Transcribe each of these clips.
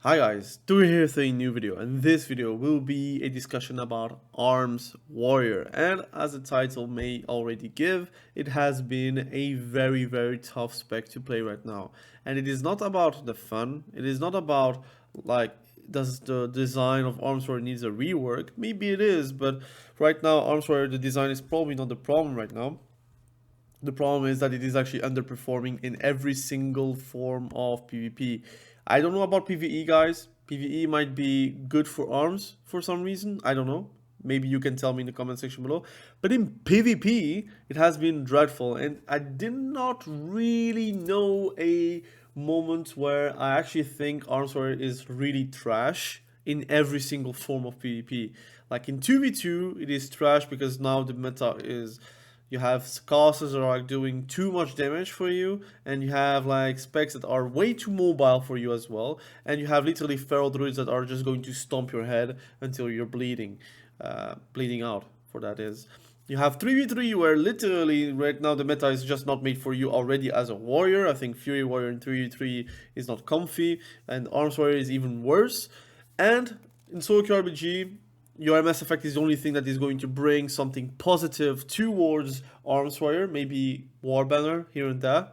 Hi guys, Dewey here with a new video, and this video will be a discussion about Arms Warrior. And as the title may already give, it has been a very tough spec to play right now. And it is not about the fun, it is not about like does the design of Arms Warrior needs a rework. Maybe it is, but right now Arms Warrior, the design is probably not the problem right now. The problem is that it is actually underperforming in every single form of PvP. I don't know about PvE, guys. PvE might be good for arms for some reason. I don't know. Maybe you can tell me in the comment section below. But in PvP, it has been dreadful. And I did not really know a moment where I actually think Arms Warrior is really trash in every single form of PvP. Like in 2v2, it is trash because now the meta is you have casters that are doing too much damage for you, and you have like specs that are way too mobile for you as well, and you have literally feral druids that are just going to stomp your head until you're bleeding out, for that is. You have 3v3 where literally right now the meta is just not made for you already as a warrior. I think Fury Warrior in 3v3 is not comfy, and Arms Warrior is even worse. And in solo queue RPG, your MS effect is the only thing that is going to bring something positive towards Arms Warrior, maybe Warbanner here and there.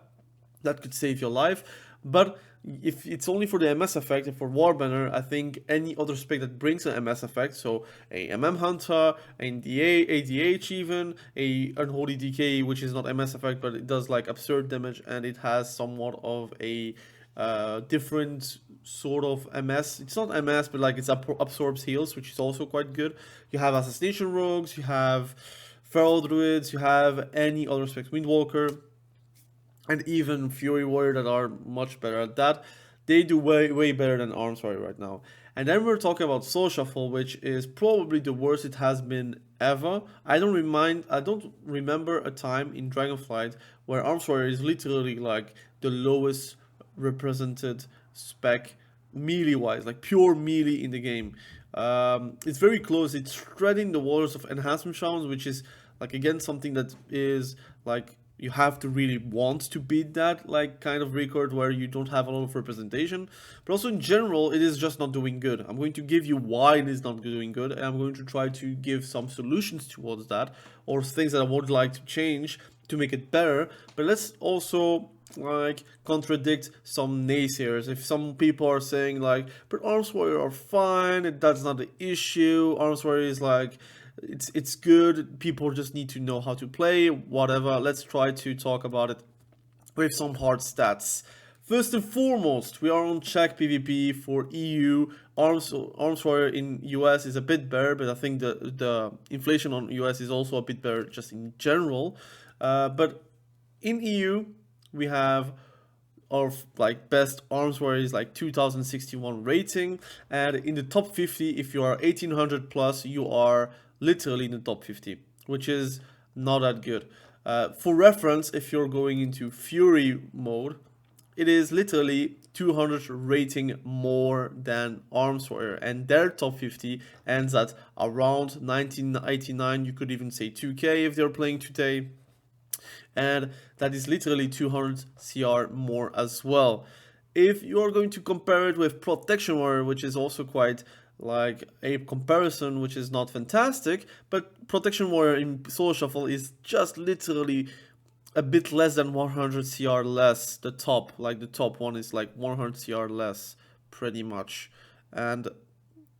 That could save your life. But if it's only for the MS effect and for Warbanner, I think any other spec that brings an MS effect, so a Hunter, an ADH even, a Unholy DK, which is not MS effect, but it does like absurd damage and it has somewhat of a different sort of MS. It's not MS, but like it absorbs heals, which is also quite good. You have assassination rogues, you have feral druids, you have any other specs, windwalker, and even Fury Warrior that are much better at that. They do way better than Arms Warrior right now. And then we're talking about Soul Shuffle, which is probably the worst it has been ever. I don't remember a time in Dragonflight where Arms Warrior is literally like the lowest represented spec melee wise, like pure melee in the game. It's very close. It's treading the waters of enhancement shamans, which is like again something that is like you have to really want to beat that like kind of record where you don't have a lot of representation. But also in general, it is just not doing good. I'm going to give you why it is not doing good, and I'm going to try to give some solutions towards that or things that I would like to change to make it better. But let's also like contradict some naysayers. If some people are saying like, but Arms Warrior are fine, that's not the issue, Arms Warrior is like it's good, people just need to know how to play, whatever. Let's try to talk about it with some hard stats. First and foremost, we are on check PvP for EU. Arms Warrior in US is a bit better, but I think the inflation on US is also a bit better just in general. But in EU, we have our like best Arms Warrior is like 2061 rating, and in the top 50, if you are 1800 plus, you are literally in the top 50, which is not that good. For reference, if you're going into Fury mode, it is literally 200 rating more than Arms Warrior, and their top 50 ends at around 1989. You could even say 2k if they're playing today, and that is literally 200 CR more as well. If you are going to compare it with Protection Warrior, which is also quite like a comparison which is not fantastic, but Protection Warrior in Soul Shuffle is just literally a bit less than 100 CR less. The top one is like 100 CR less pretty much. And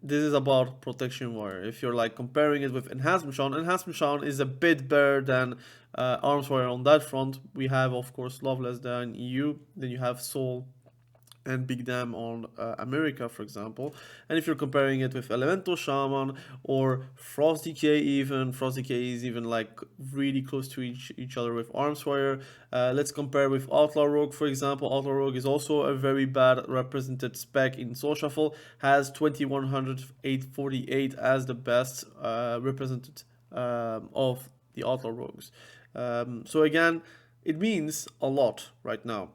this is about Protection Warrior. If you're like comparing it with Enhancement Shaman is a bit better than Arms Warrior on that front. We have of course Loveless there in EU, then you have Soul and Big Dam on America, for example. And if you're comparing it with Elemental Shaman or Frost Decay even, Frost Decay is even like really close to each other with Arms Warrior. Let's compare with Outlaw Rogue, for example. Outlaw Rogue is also a very bad represented spec in Soul Shuffle, has 2148 as the best represented of the Outlaw Rogues. So again, it means a lot right now.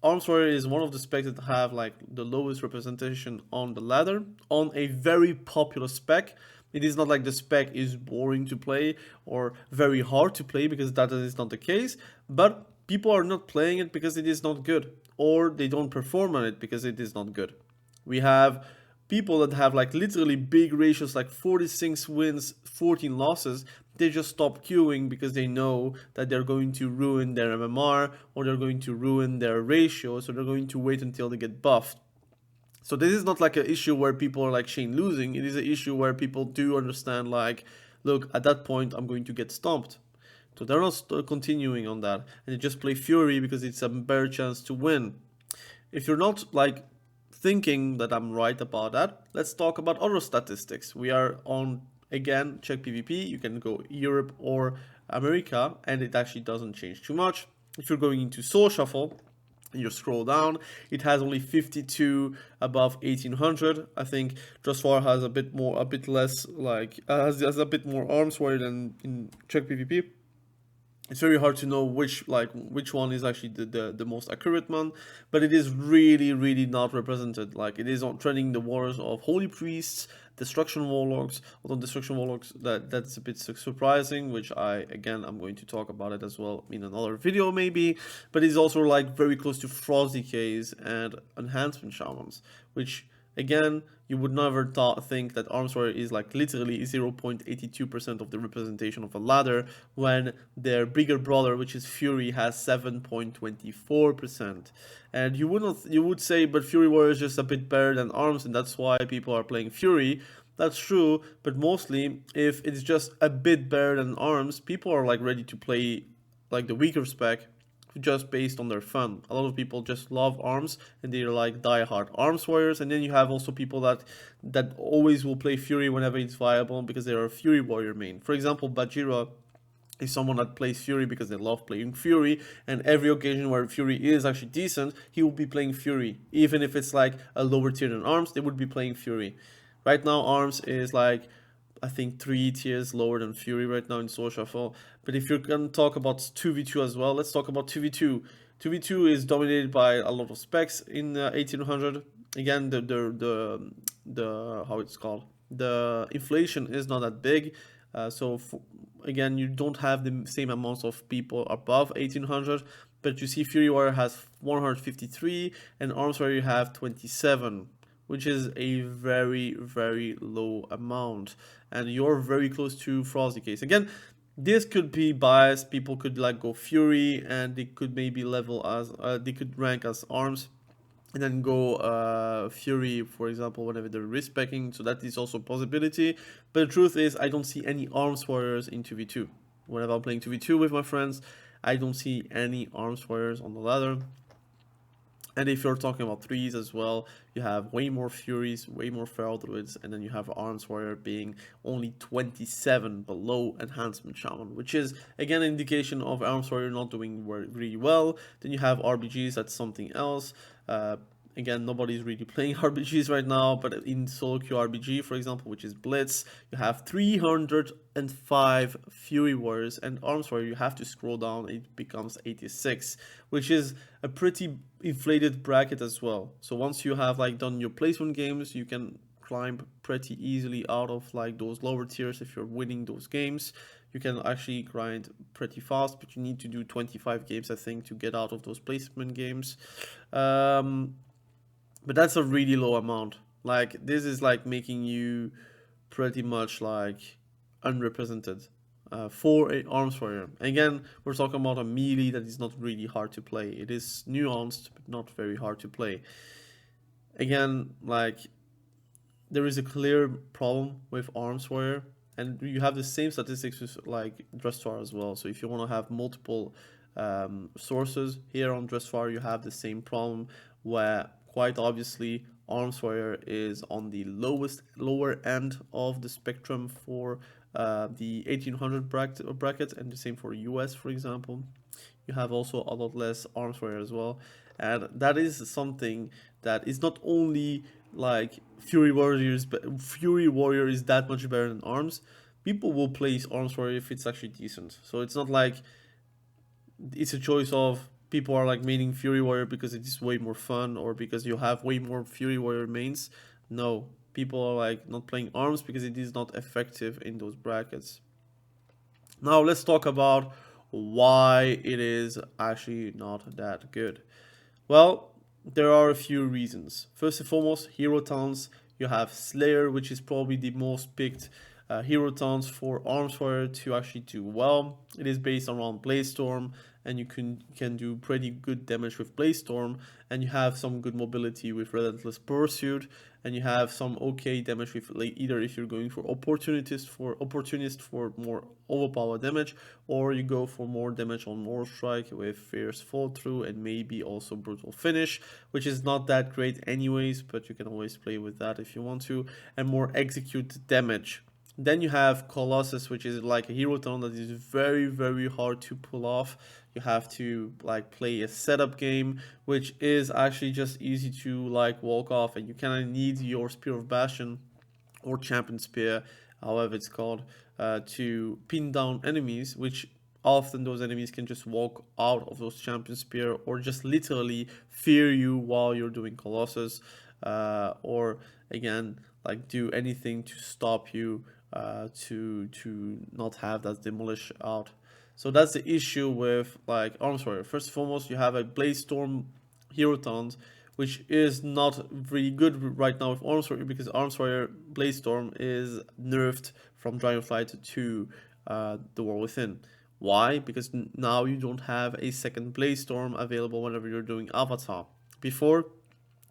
Arms Warrior is one of the specs that have like the lowest representation on the ladder on a very popular spec. It is not like the spec is boring to play or very hard to play, because that is not the case, but people are not playing it because it is not good, or they don't perform on it because it is not good. We have people that have like literally big ratios, like 46 wins, 14 losses. They just stop queuing because they know that they're going to ruin their MMR or they're going to ruin their ratio, so they're going to wait until they get buffed. So this is not like an issue where people are like Shane losing. It is an issue where people do understand, like, look, at that point I'm going to get stomped. So they're not continuing on that, and they just play Fury because it's a better chance to win. If you're not like thinking that I'm right about that, let's talk about other statistics. We are on, again, check PvP. You can go Europe or America, and it actually doesn't change too much. If you're going into Soul Shuffle, you scroll down, it has only 52 above 1800. I think Dressfar has a bit less, like, has a bit more arms warrior than in check PvP. It's very hard to know which one is actually the most accurate one, but it is really not represented. Like, it is on trending the wars of holy priests, destruction warlocks. Although destruction warlocks, that's a bit surprising, which I'm going to talk about it as well in another video maybe. But it's also like very close to frost decays and enhancement shamans, which again, you would never think that arms warrior is like literally 0.82% of the representation of a ladder, when their bigger brother, which is Fury, has 7.24%. And you would say, but Fury warrior is just a bit better than arms, and that's why people are playing Fury. That's true, but mostly if it's just a bit better than arms, people are like ready to play like the weaker spec, just based on their fun. A lot of people just love arms and they're like die-hard arms warriors, and then you have also people that always will play Fury whenever it's viable because they're a Fury warrior main. For example, Bajira is someone that plays Fury because they love playing Fury, and every occasion where Fury is actually decent, he will be playing Fury. Even if it's like a lower tier than arms, they would be playing Fury. Right now arms is like, I think 3 tiers lower than Fury right now in Soul Shuffle. But if you're going to talk about 2v2 as well, let's talk about 2v2. 2v2 is dominated by a lot of specs in 1800. Again, the how it's called, the inflation is not that big. Again, you don't have the same amounts of people above 1800. But you see Fury Warrior has 153 and Arms Warrior you have 27. Which is a very low amount, and you're very close to frost decays. Again, this could be biased. People could like go Fury, and they could maybe level as they could rank as arms, and then go Fury, for example, whenever they're respecing. So that is also a possibility. But the truth is, I don't see any arms warriors in 2v2. Whenever I'm playing 2v2 with my friends, I don't see any arms warriors on the ladder. And if you're talking about threes as well, you have way more Furies, way more Feral Druids, and then you have Arms Warrior being only 27 below Enhancement Shaman, which is, again, an indication of Arms Warrior not doing really well. Then you have RBGs, that's something else. Again, nobody's really playing RBGs right now, but in solo queue RBG, for example, which is Blitz, you have 305 Fury Warriors, and Arms Warrior, you have to scroll down, it becomes 86, which is a pretty inflated bracket as well. So once you have like done your placement games, you can climb pretty easily out of like those lower tiers. If you're winning those games, you can actually grind pretty fast, but you need to do 25 games, I think, to get out of those placement games. But that's a really low amount. Like, this is like making you pretty much like unrepresented for a arms warrior. Again, we're talking about a melee that is not really hard to play. It is nuanced, but not very hard to play. Again, like, there is a clear problem with arms warrior, and you have the same statistics with like Dressfar as well. So if you want to have multiple sources here on Dressfar, you have the same problem where quite obviously arms warrior is on the lower end of the spectrum for the 1800 bracket, and the same for US, for example. You have also a lot less arms warrior as well, and that is something that is not only like Fury Warrior is that much better than arms. People will play arms warrior if it's actually decent. So it's not like it's a choice of people are like maining Fury Warrior because it is way more fun, or because you have way more Fury Warrior mains. No, people are like not playing arms because it is not effective in those brackets. Now let's talk about why it is actually not that good. Well, there are a few reasons. First and foremost, hero towns. You have Slayer, which is probably the most picked hero towns for Arms Warrior to actually do well. It is based around Blaze-Storm, and you can do pretty good damage with Blaze-Storm, and you have some good mobility with Relentless Pursuit, and you have some okay damage with, like, either if you're going for opportunist for more overpowered damage, or you go for more damage on more strike with fierce fall through and maybe also brutal finish, which is not that great anyways, but you can always play with that if you want to, and more execute damage. Then you have Colossus, which is like a hero town that is very, very hard to pull off. You have to like play a setup game, which is actually just easy to like walk off, and you kind of need your Spear of Bastion or Champion Spear, however it's called, to pin down enemies, which often those enemies can just walk out of those Champion Spear or just literally fear you while you're doing Colossus, or again like do anything to stop you to not have that demolish out. So that's the issue with like Arms Warrior. First and foremost, you have a Blaze-Storm hero taunt, which is not really good right now with Arms Warrior, because Arms Warrior Blaze-Storm is nerfed from Dragonflight to the War Within. Why? Because now you don't have a second Blaze-Storm available whenever you're doing Avatar. Before,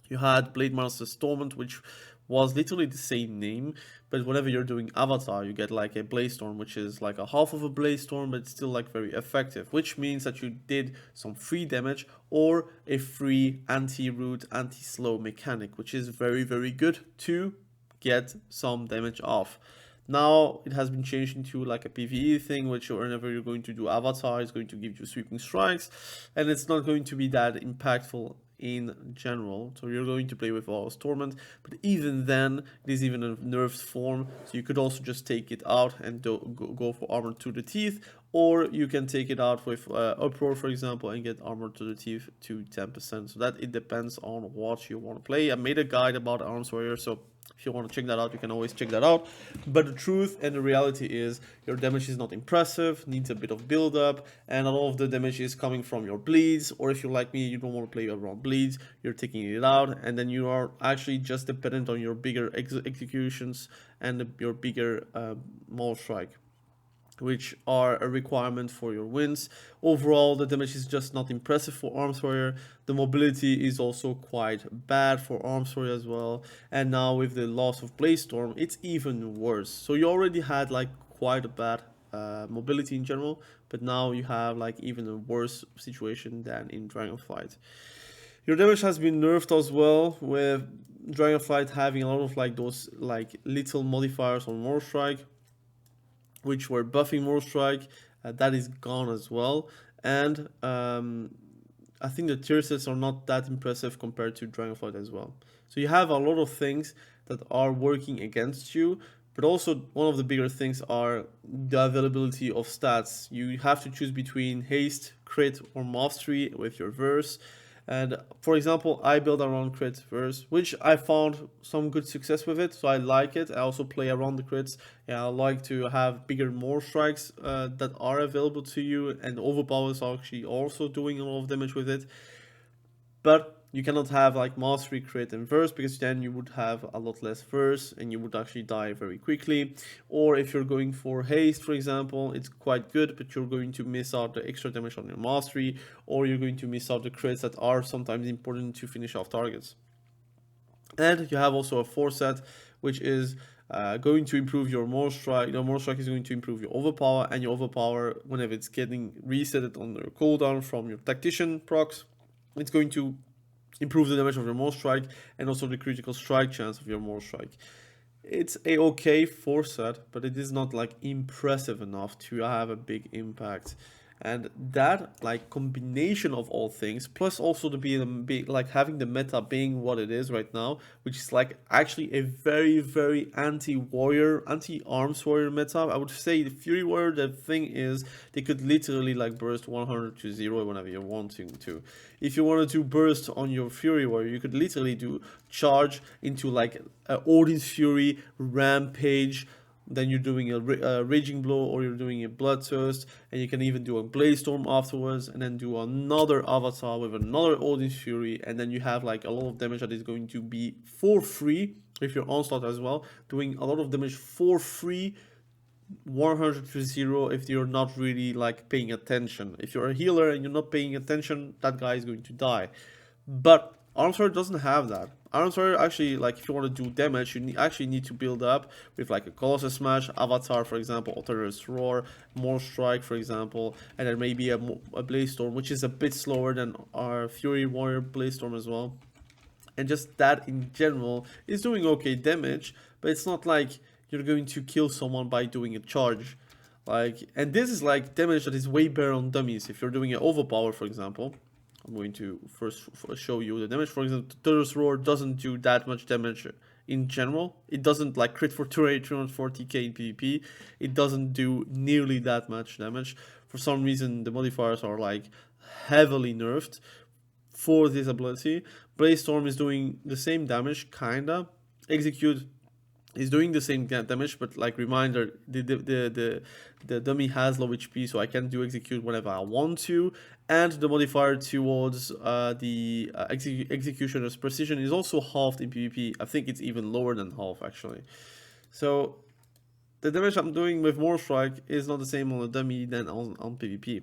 you had Blade Master's Torment, which was literally the same name, but whenever you're doing Avatar, you get like a Blaze-Storm, which is like a half of a Blaze-Storm, but it's still like very effective, which means that you did some free damage or a free anti-root, anti-slow mechanic, which is very, very good to get some damage off. Now it has been changed into like a PvE thing, which whenever you're going to do Avatar, is going to give you sweeping strikes, and it's not going to be that impactful in general. So you're going to play with Warlord's Torment, but even then it is even a nerfed form, so you could also just take it out and go for armor to the teeth, or you can take it out with Uproar, for example, and get armor to the teeth to 10%. So that it depends on what you want to play. I made a guide about Arms Warrior, so if you want to check that out, you can always check that out. But the truth and the reality is your damage is not impressive, needs a bit of build up, and a lot of the damage is coming from your bleeds, or if you're like me, you don't want to play around bleeds, you're taking it out, and then you are actually just dependent on your bigger executions and your bigger maul strike, which are a requirement for your wins. Overall, the damage is just not impressive for Arms Warrior. The mobility is also quite bad for Arms Warrior as well. And now with the loss of Blaze-Storm, it's even worse. So you already had like quite a bad mobility in general, but now you have like even a worse situation than in Dragonflight. Your damage has been nerfed as well, with Dragonflight having a lot of like those like little modifiers on more strike, which were buffing more strike. That is gone as well, and I think the tier sets are not that impressive compared to Dragonflight as well. So you have a lot of things that are working against you, but also one of the bigger things are the availability of stats. You have to choose between haste, crit, or mastery with your verse. And for example, I build around crit verse, which I found some good success with it, so I like it. I also play around the crits. Yeah, I like to have bigger more strikes that are available to you, and overpowers are actually also doing a lot of damage with it. But you cannot have like mastery, crit, and verse, because then you would have a lot less verse and you would actually die very quickly. Or if you're going for haste, for example, it's quite good, but you're going to miss out the extra damage on your mastery, or you're going to miss out the crits that are sometimes important to finish off targets. And you have also a force set, which is going to improve your more strike. Your more strike is going to improve your overpower, and your overpower, whenever it's getting resetted on your cooldown from your tactician procs, it's going to improve the damage of your more strike and also the critical strike chance of your more strike. It's a okay force set, but it is not like impressive enough to have a big impact. And that like combination of all things, plus also to be like having the meta being what it is right now, which is like actually a very, very anti-warrior, anti-arms warrior meta. I would say the Fury Warrior, the thing is they could literally like burst 100 to 0 whenever you're wanting to. If you wanted to burst on your Fury Warrior, you could literally do charge into like Odin's Fury, Rampage, then you're doing a raging blow, or you're doing a bloodthirst, and you can even do a blaze storm afterwards, and then do another avatar with another Odin's Fury, and then you have like a lot of damage that is going to be for free if you're onslaught as well, doing a lot of damage for free, 100 to 0 if you're not really like paying attention. If you're a healer and you're not paying attention, that guy is going to die. But Armsword doesn't have that. Armsword actually, like, if you want to do damage, you actually need to build up with like a Colossus Smash, Avatar, for example, Alterous Roar, more Strike, for example, and then maybe a Blaze Storm, which is a bit slower than our Fury Warrior Blaze Storm as well. And just that in general is doing okay damage, but it's not like you're going to kill someone by doing a charge. Like, and this is like damage that is way better on dummies. If you're doing an overpower, for example, I'm going to first show you the damage. For example, Alterous Roar doesn't do that much damage in general. It doesn't like crit for 340k in PvP. It doesn't do nearly that much damage. For some reason, the modifiers are like heavily nerfed for this ability. Blaze Storm is doing the same damage, kinda. Execute is doing the same damage, but like reminder, the dummy has low HP, so I can do execute whenever I want to, and the modifier towards the executioner's precision is also halved in PvP. I think it's even lower than half actually. So the damage I'm doing with more strike is not the same on a dummy than on PvP.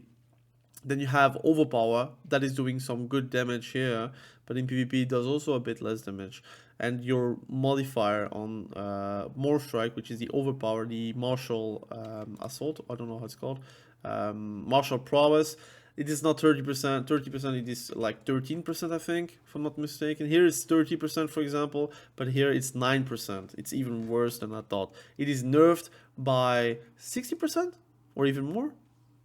Then you have overpower that is doing some good damage here, but in PvP it does also a bit less damage. And your modifier on more strike, which is the overpower, the martial assault, I don't know how it's called, martial prowess, it is not 30%, 30%, it is like 13%, I think, if I'm not mistaken. Here it's 30%, for example, but here it's 9%. It's even worse than I thought. It is nerfed by 60% or even more.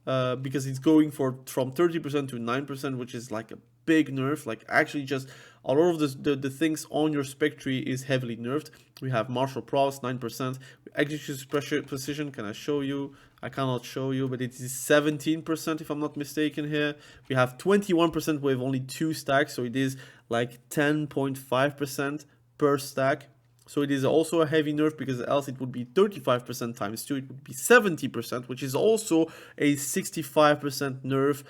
Because it's going from 30% to 9%, which is like a big nerf. Like actually just a lot of the things on your spec tree is heavily nerfed. We have martial prowess 9%, execution precision, can I show you? I cannot show you, but it is 17% if I'm not mistaken here. We have 21% with only 2 stacks, so it is like 10.5% per stack. So it is also a heavy nerf, because else it would be 35% times 2, it would be 70%, which is also a 65% nerf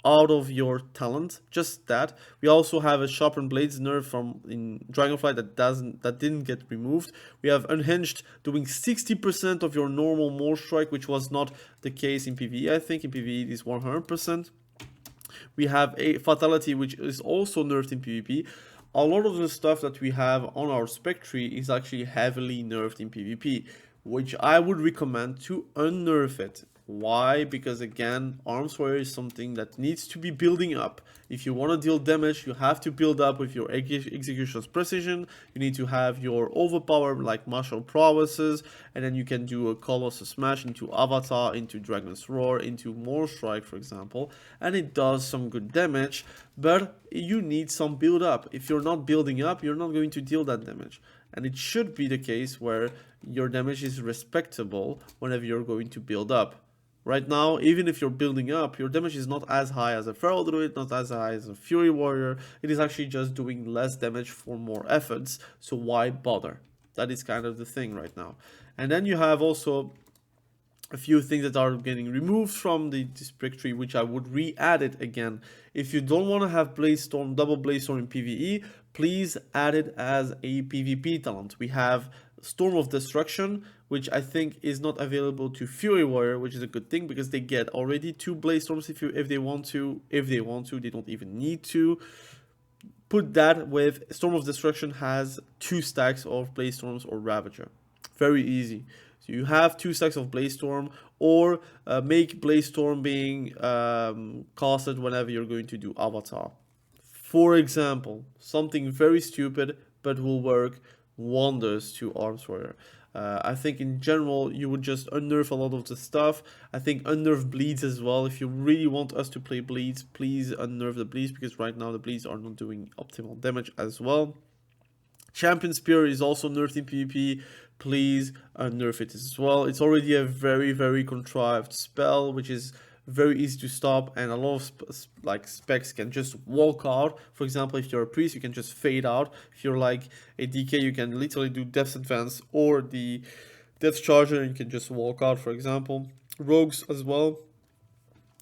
out of your talent. Just that. We also have a sharpened blades nerf from in Dragonflight that didn't get removed. We have unhinged doing 60% of your normal more strike, which was not the case in PvE. I think in PvE it is 100%. We have a fatality, which is also nerfed in PvP. A lot of the stuff that we have on our spec tree is actually heavily nerfed in PvP, which I would recommend to unnerf it. Why? Because again, Arms Warrior is something that needs to be building up. If you want to deal damage, you have to build up with your execution's precision. You need to have your overpower like martial prowesses, and then you can do a Colossus Smash into Avatar, into Dragon's Roar, into more Strike, for example, and it does some good damage, but you need some build up. If you're not building up, you're not going to deal that damage. And it should be the case where your damage is respectable whenever you're going to build up. Right now, even if you're building up, your damage is not as high as a Feral Druid, not as high as a Fury Warrior. It is actually just doing less damage for more efforts, so why bother? That is kind of the thing right now. And then you have also a few things that are getting removed from the spec tree, which I would re-add it again. If you don't want to have Blaze Storm, double Blaze Storm in PvE, please add it as a PvP talent. We have Storm of Destruction, which I think is not available to Fury Warrior, which is a good thing because they get already 2 Blaze Storms if they want to. If they want to, they don't even need to. Put that with Storm of Destruction has 2 stacks of Blaze Storms or Ravager. Very easy. So you have 2 stacks of Blaze Storm, or make Blaze Storm being casted whenever you're going to do Avatar. For example, something very stupid but will work wonders to Arms Warrior. I think in general you would just unnerf a lot of the stuff. I think unnerf bleeds as well. If you really want us to play bleeds, please unnerf the bleeds, because right now the bleeds are not doing optimal damage as well. Champion Spear is also nerfed in PvP. Please unnerf it as well. It's already a very, very contrived spell, which is very easy to stop, and a lot of specs can just walk out. For example, if you're a priest, you can just fade out. If you're like a DK, you can literally do Depth Advance or the Death Charger, you can just walk out, for example. Rogues as well.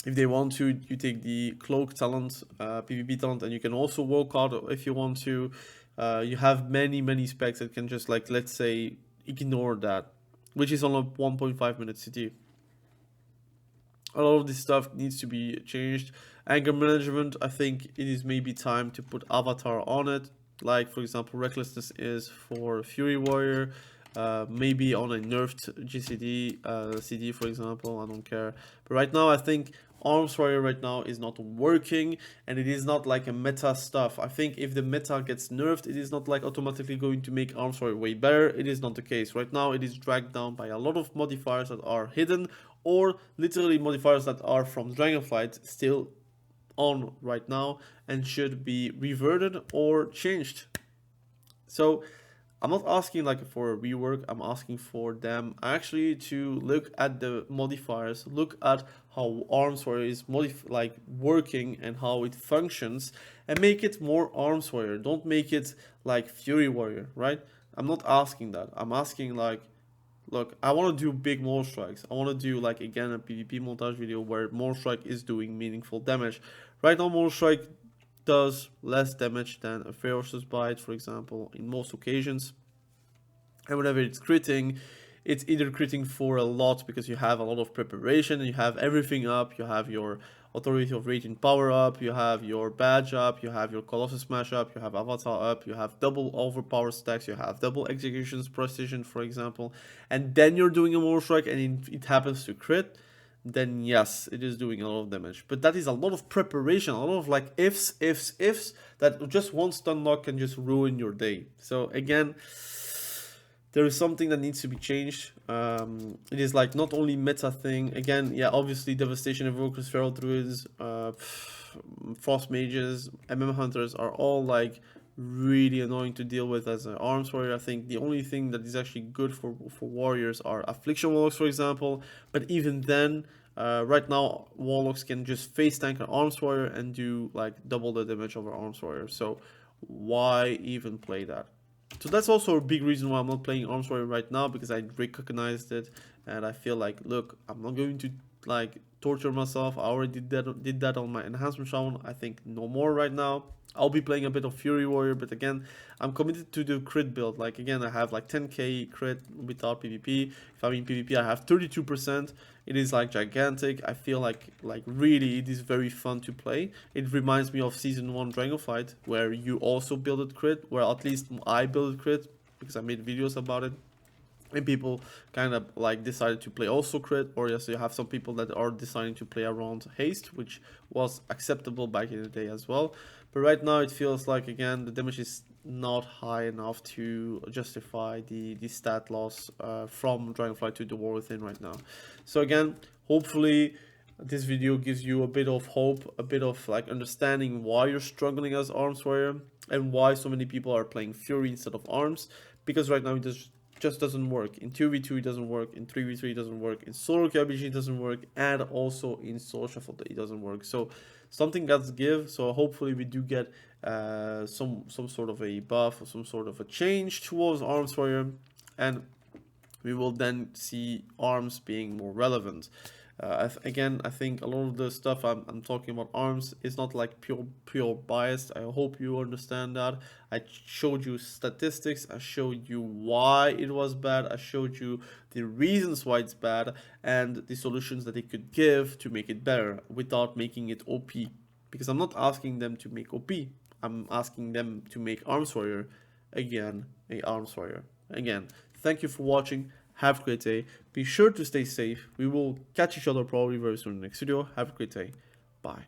If they want to, you take the cloak talent, PvP talent, and you can also walk out if you want to. You have many specs that can just, like, let's say, ignore that, which is on a 1.5 minute CT. A lot of this stuff needs to be changed. Anger management, I think it is maybe time to put avatar on it. Like, for example, recklessness is for Fury Warrior. Maybe on a nerfed GCD CD, for example, I don't care. But right now, I think Arms Warrior right now is not working, and it is not like a meta stuff. I think if the meta gets nerfed, it is not like automatically going to make Arms Warrior way better. It is not the case. Right now, it is dragged down by a lot of modifiers that are hidden, or literally modifiers that are from Dragonflight still on right now and should be reverted or changed. So I'm not asking like for a rework, I'm asking for them actually to look at the modifiers, look at how Arms Warrior is working and how it functions, and make it more Arms Warrior. Don't make it like Fury Warrior, right? I'm not asking that. I'm asking like, look, I want to do big maul strikes. I want to do like again a PvP montage video where maul strike is doing meaningful damage. Right now maul strike does less damage than a ferocious bite, for example, in most occasions. And whenever it's critting, it's either critting for a lot because you have a lot of preparation and you have everything up. You have your Authority of Raging power up, you have your badge up, you have your Colossus Smash up, you have Avatar up, you have double overpower stacks, you have double executions precision, for example, and then you're doing a maul strike and it happens to crit, then yes, it is doing a lot of damage. But that is a lot of preparation, a lot of like ifs, that just one stun lock can just ruin your day. So again, there is something that needs to be changed. It is like not only meta thing. Again, yeah, obviously Devastation Evokers, Feral Druids, Frost Mages, Hunters are all like really annoying to deal with as an Arms Warrior. I think the only thing that is actually good for warriors are Affliction Warlocks, for example. But even then, right now, Warlocks can just face tank an Arms Warrior and do like double the damage of an Arms Warrior. So why even play that? So that's also a big reason why I'm not playing Arms Warrior right now, because I recognized it and I feel like, look, I'm not going to like torture myself. I already did that on my enhancement shaman. I think no more right now. I'll be playing a bit of Fury Warrior, but again, I'm committed to the crit build. Like again, I have like 10k crit without PvP. If I'm in PvP, I have 32%. It is like gigantic. I feel like really it is very fun to play. It reminds me of season 1 Dragonflight, where you also builded crit, where at least I built crit because I made videos about it. And people kind of like decided to play also crit, or yes, you have some people that are deciding to play around haste, which was acceptable back in the day as well. But right now it feels like, again, the damage is not high enough to justify the stat loss from Dragonflight to the War Within right now. So again, hopefully this video gives you a bit of hope, a bit of like understanding why you're struggling as Arms Warrior and why so many people are playing Fury instead of Arms, because right now it just doesn't work. In 2v2 it doesn't work, in 3v3 it doesn't work, in solo KBG it doesn't work, and also in solo shuffle it doesn't work. So something got to give. So hopefully we do get some sort of a buff or some sort of a change towards Arms Warrior, and we will then see Arms being more relevant. Again, I think a lot of the stuff I'm talking about Arms is not like pure biased. I hope you understand that. I showed you statistics, I showed you why it was bad, I showed you the reasons why it's bad, and the solutions that it could give to make it better without making it OP. Because I'm not asking them to make OP, I'm asking them to make Arms Warrior, again, a Arms Warrior. Again, thank you for watching. Have a great day. Be sure to stay safe. We will catch each other probably very soon in the next video. Have a great day. Bye.